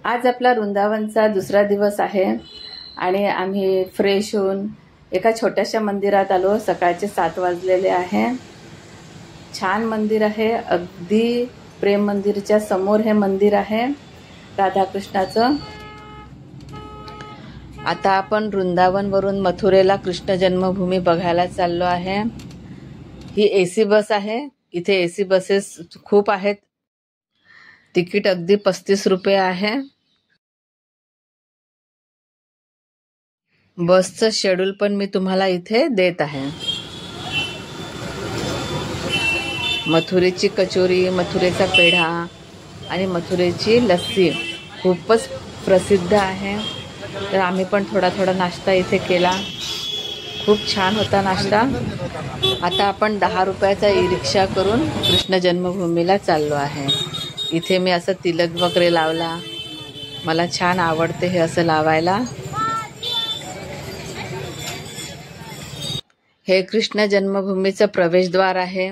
आज आपला वृंदावनचा दुसरा दिवस आहे आणि आम्ही फ्रेश होऊन एका छोट्याशा मंदिरात आलो। सकाळचे 7 वाजलेले आहे। छान मंदिर आहे, अगदी प्रेम मंदिरच्या समोर हे मंदिर आहे राधाकृष्णाचं। आता आपण वृंदावन वरून मथुरेला कृष्ण जन्मभूमी बघायला चाललो आहे। ही एसी बस आहे। इथे एसी बसेस खूप आहेत। तिकीट अगदी 35 रुपये आहे। बसचं शेड्यूल पण मी तुम्हाला इथे देत आहे। मथुरेची कचोरी, मथुरेचा पेढा आणि मथुरेची लस्सी खूपच प्रसिद्ध आहे। तर आम्ही पण थोडा थोडा नाश्ता इथे केला। खूप छान होता नाश्ता। आता आपण 10 रुपयाचा ई रिक्षा करून कृष्ण जन्मभूमीला चाललो आहे। इथे मी असं तिलक वगैरे लावला। मला छान आवडते हे असं लावायला। हे कृष्ण जन्मभूमीचं प्रवेशद्वार आहे।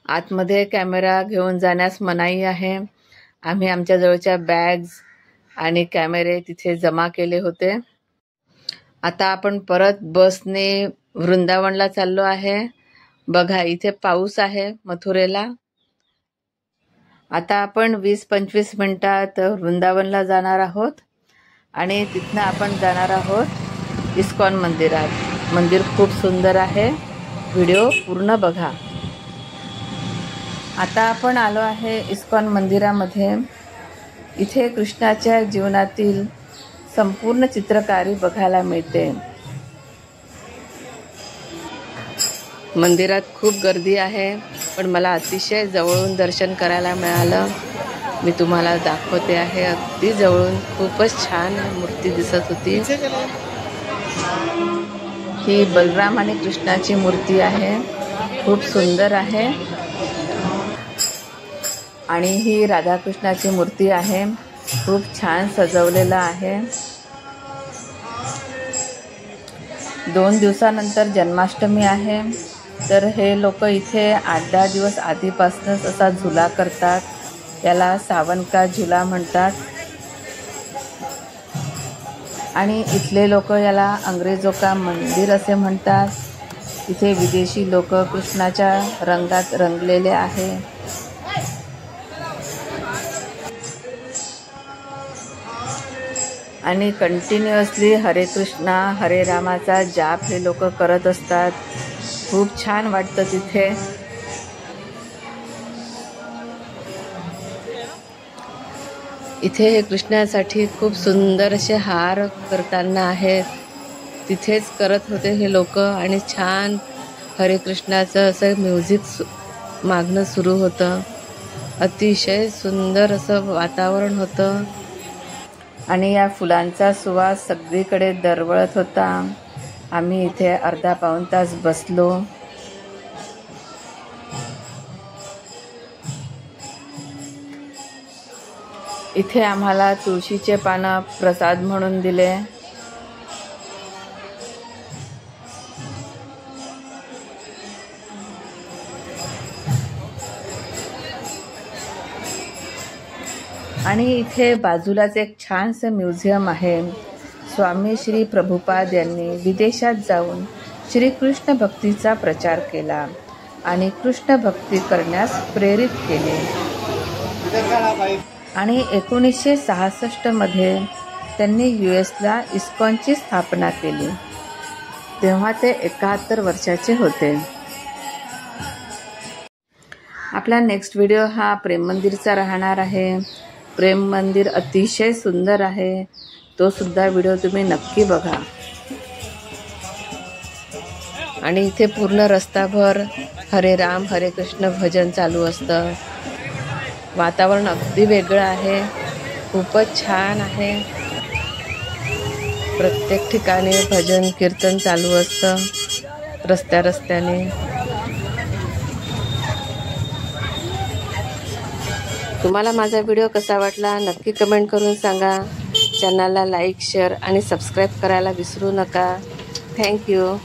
आतमध्ये कॅमेरा घेऊन जाण्यास मनाई आहे। आम्ही आमच्या जवळच्या बॅग्स आणि कॅमेरे तिथे जमा केले होते। आता आपण परत बसने वृंदावनला चाललो आहे। बघा इथे पाऊस आहे मथुरेला। आता आपण 20-25 मिनिटात वृंदावनला जाणार आहोत आणि तिथनं आपण जाणार आहोत इस्कॉन मंदिरात। मंदिर खूप सुंदर आहे। व्हिडिओ पूर्ण बघा। आता आपण आलो आहे इस्कॉन मंदिरामध्ये। इथे कृष्णाच्या जीवनातील संपूर्ण चित्रकारी बघायला मिळते। मंदिरात खूप गर्दी आहे, पण मला अतिशय जवळून दर्शन करायला मिळालं। मी तुम्हाला दाखवते आहे अगदी जवळून। खूपच छान मूर्ती दिसत होती। ही बलराम आणि कृष्णाची मूर्ती आहे, खूप सुंदर आहे। आणि ही राधाकृष्णाची मूर्ती आहे, खूप छान सजवलेला आहे। 2 दिवसानंतर जन्माष्टमी आहे। तर हे लोक इथे 8-10 दिवस आधीपासूनच असा झुला करतात। याला सावन का झुला म्हणतात। आणि इथले लोक याला अंग्रेजों का मंदिर असे म्हणतात। इथे विदेशी लोक कृष्णाच्या रंगात रंगलेले आहे। आणि कंटिन्युअसली हरे कृष्णा हरे रामाचा जाप हे लोक करत असतात। खूप छान वाटतं तिथे। इथे हे कृष्णासाठी खूप सुंदर असे हार करताना आहेत। तिथेच करत होते हे लोक आणि छान हरे कृष्णाचं असं म्युझिक मागणं सुरू होतं। अतिशय सुंदर असं वातावरण होतं आणि या फुलांचा सुवास सगळीकडे दरवळत होता। आम्ही इथे अर्धा-पाऊण तास बसलो। इथे आम्हाला तुळशीचे पानं प्रसाद म्हणून दिले। आणि इथे बाजूलाच एक छानसं म्युझियम आहे। स्वामी श्री प्रभुपाद यांनी विदेशात जाऊन श्रीकृष्ण भक्तीचा प्रचार केला आणि कृष्ण भक्ती करण्यास प्रेरित केले। आणि 1966 मध्ये त्यांनी US-ला इस्कॉनची स्थापना केली। तेव्हा ते 71 वर्षाचे होते। आपला नेक्स्ट व्हिडिओ हा प्रेम मंदिरचा राहणार आहे। प्रेम मंदिर अतिशय सुंदर आहे। तो सुद्धा व्हिडिओ तुम्ही नक्की बघा। आणि इथे पूर्ण रस्ताभर हरे राम हरे कृष्ण भजन चालू असतं। वातावरण अगदी वेगळं आहे। खूपच छान आहे। प्रत्येक ठिकाणी भजन कीर्तन चालू असतं रस्त्याने। तुम्हाला माझा व्हिडिओ कसा वाटला नक्की कमेंट करून सांगा। चॅनलला लाईक, शेअर आणि सबस्क्राईब करायला विसरू नका। थँक्यू।